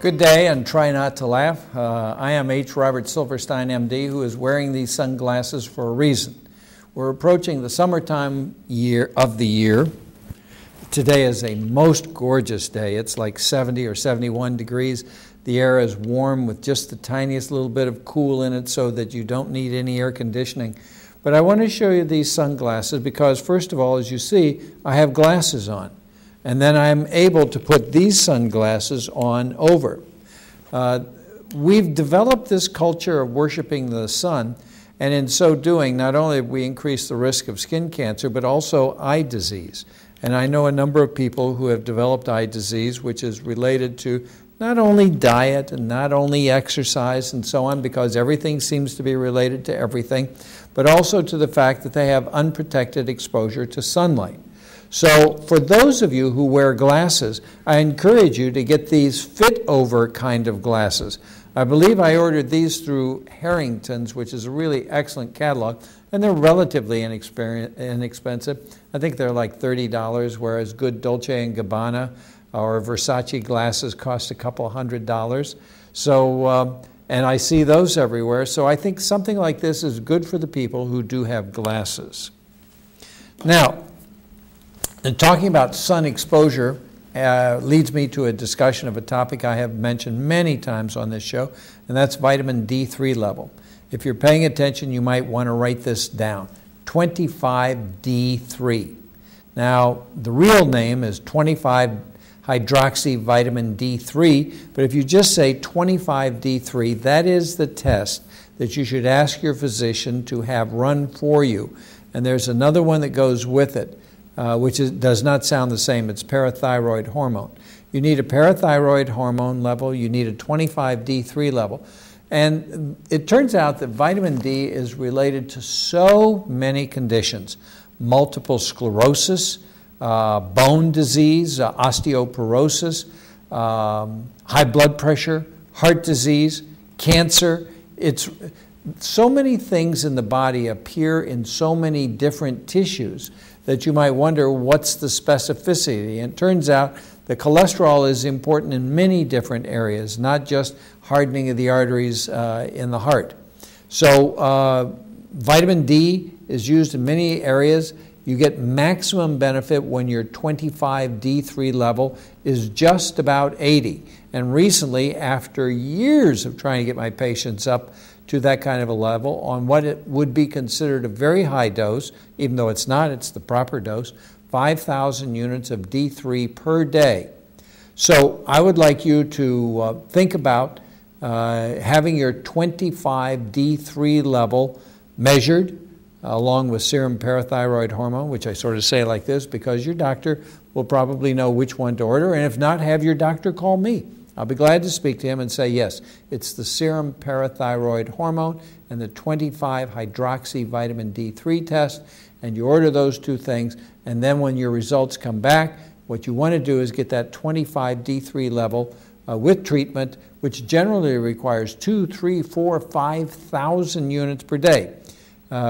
Good day, and try not to laugh. I am H. Robert Silverstein, MD, who is wearing these sunglasses for a reason. We're approaching the summertime of the year. Today is a most gorgeous day. It's like 70 or 71 degrees. The air is warm with just the tiniest little bit of cool in it so that you don't need any air conditioning. But I want to show you these sunglasses because, first of all, as you see, I have glasses on. And then I'm able to put these sunglasses on over. We've developed this culture of worshiping the sun, and in so doing, not only have we increased the risk of skin cancer, but also eye disease. And I know a number of people who have developed eye disease, which is related to not only diet and not only exercise and so on, because everything seems to be related to everything, but also to the fact that they have unprotected exposure to sunlight. So for those of you who wear glasses, I encourage you to get these fit-over kind of glasses. I believe I ordered these through Harrington's, which is a really excellent catalog, and they're relatively inexpensive. I think they're like $30, whereas good Dolce & Gabbana or Versace glasses cost a couple $100. So, and I see those everywhere, so I think something like this is good for the people who do have glasses. Now, and talking about sun exposure leads me to a discussion of a topic I have mentioned many times on this show, and that's vitamin D3 level. If you're paying attention, you might want to write this down, 25D3. Now, the real name is 25-hydroxy vitamin D3, but if you just say 25D3, that is the test that you should ask your physician to have run for you. And there's another one that goes with it, which does not sound the same. It's parathyroid hormone. You need a parathyroid hormone level. You need a 25D3 level. And it turns out that vitamin D is related to so many conditions: multiple sclerosis, bone disease, osteoporosis, high blood pressure, heart disease, cancer. It's so many things in the body appear in so many different tissues that you might wonder, what's the specificity? And it turns out the cholesterol is important in many different areas, not just hardening of the arteries in the heart. So vitamin D is used in many areas. You get maximum benefit when your 25D3 level is just about 80. And recently, after years of trying to get my patients up to that kind of a level on what it would be considered a very high dose, even though it's not, it's the proper dose, 5,000 units of D3 per day. So I would like you to think about having your 25D3 level measured along with serum parathyroid hormone, which I sort of say like this because your doctor will probably know which one to order, and if not, have your doctor call me. I'll be glad to speak to him and say, yes, it's the serum parathyroid hormone and the 25-hydroxy vitamin D3 test, and you order those two things, and then when your results come back, what you want to do is get that 25D3 level with treatment, which generally requires 2, 3, 4, 5,000 units per day.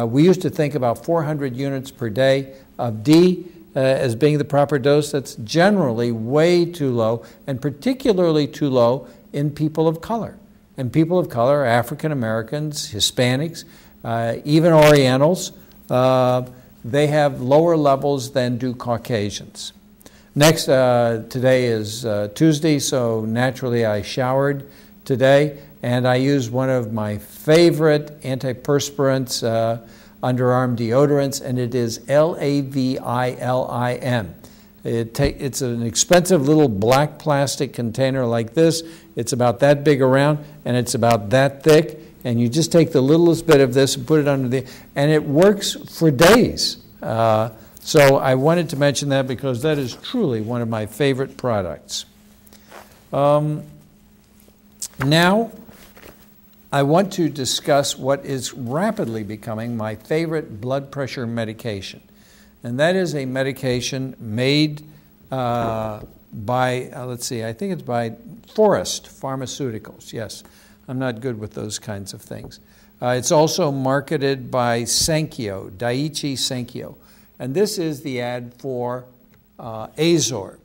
We used to think about 400 units per day of D as being the proper dose. That's generally way too low, and particularly too low in people of color. And people of color are African Americans, Hispanics, even Orientals. They have lower levels than do Caucasians. Next, today is Tuesday, so naturally I showered today, and I used one of my favorite antiperspirants, underarm deodorants, and it is Lavilin. It's an expensive little black plastic container like this. It's about that big around, and it's about that thick, and you just take the littlest bit of this and put it under and it works for days. So I wanted to mention that because that is truly one of my favorite products. Now, I want to discuss what is rapidly becoming my favorite blood pressure medication. And that is a medication made by, let's see, I think it's by Forest Pharmaceuticals. Yes, I'm not good with those kinds of things. It's also marketed by Sankyo, Daiichi Sankyo. And this is the ad for Azor.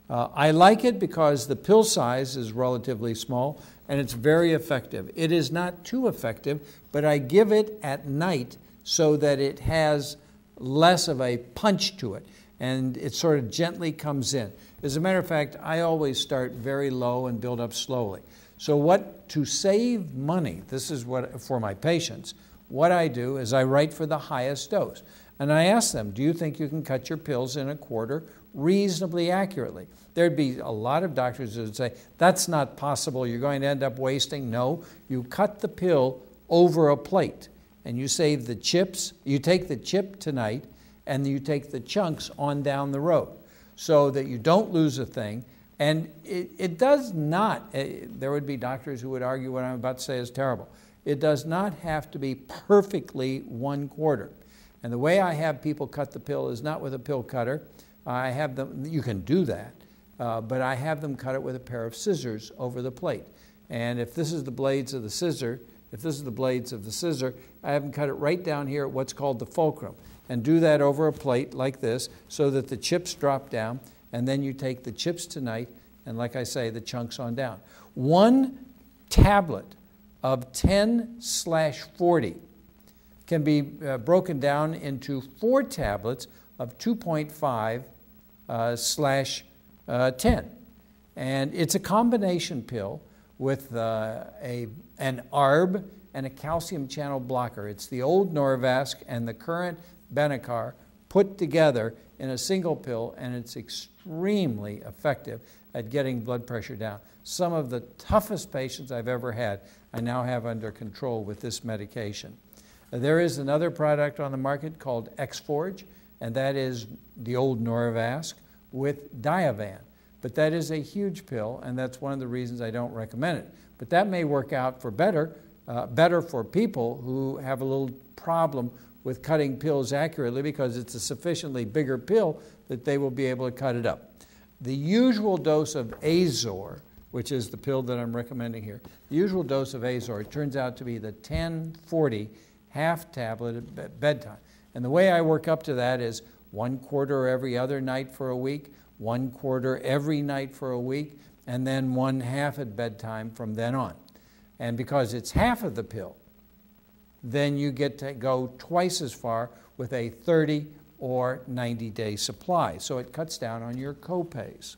I like it because the pill size is relatively small and it's very effective. It is not too effective, but I give it at night so that it has less of a punch to it and it sort of gently comes in. As a matter of fact, I always start very low and build up slowly. So to save money, this is what for my patients, what I do is I write for the highest dose. And I ask them, do you think you can cut your pills in a quarter reasonably accurately? There'd be a lot of doctors who would say, that's not possible, you're going to end up wasting. No, you cut the pill over a plate and you save the chips. You take the chip tonight and you take the chunks on down the road so that you don't lose a thing. And it does not, there would be doctors who would argue what I'm about to say is terrible. It does not have to be perfectly 1/4. And the way I have people cut the pill is not with a pill cutter. I have them, you can do that, but I have them cut it with a pair of scissors over the plate. And if this is the blades of the scissor, I have them cut it right down here at what's called the fulcrum. And do that over a plate like this so that the chips drop down. And then you take the chips tonight, and like I say, the chunks on down. 1 tablet of 10/40 can be broken down into 4 tablets of 2.5/10. And it's a combination pill with an ARB and a calcium channel blocker. It's the old Norvasc and the current Benicar put together in a single pill, and it's extremely effective at getting blood pressure down. Some of the toughest patients I've ever had, I now have under control with this medication. There is another product on the market called X-Forge, and that is the old Norvasc with Diovan. But that is a huge pill, and that's one of the reasons I don't recommend it. But that may work out for better for people who have a little problem with cutting pills accurately because it's a sufficiently bigger pill that they will be able to cut it up. The usual dose of Azor, which is the pill that I'm recommending here, the usual dose of Azor turns out to be the 10/40 half tablet at bedtime. And the way I work up to that is 1/4 every other night for a week, 1/4 every night for a week, and then 1/2 at bedtime from then on. And because it's half of the pill, then you get to go twice as far with a 30 or 90-day supply. So it cuts down on your co-pays.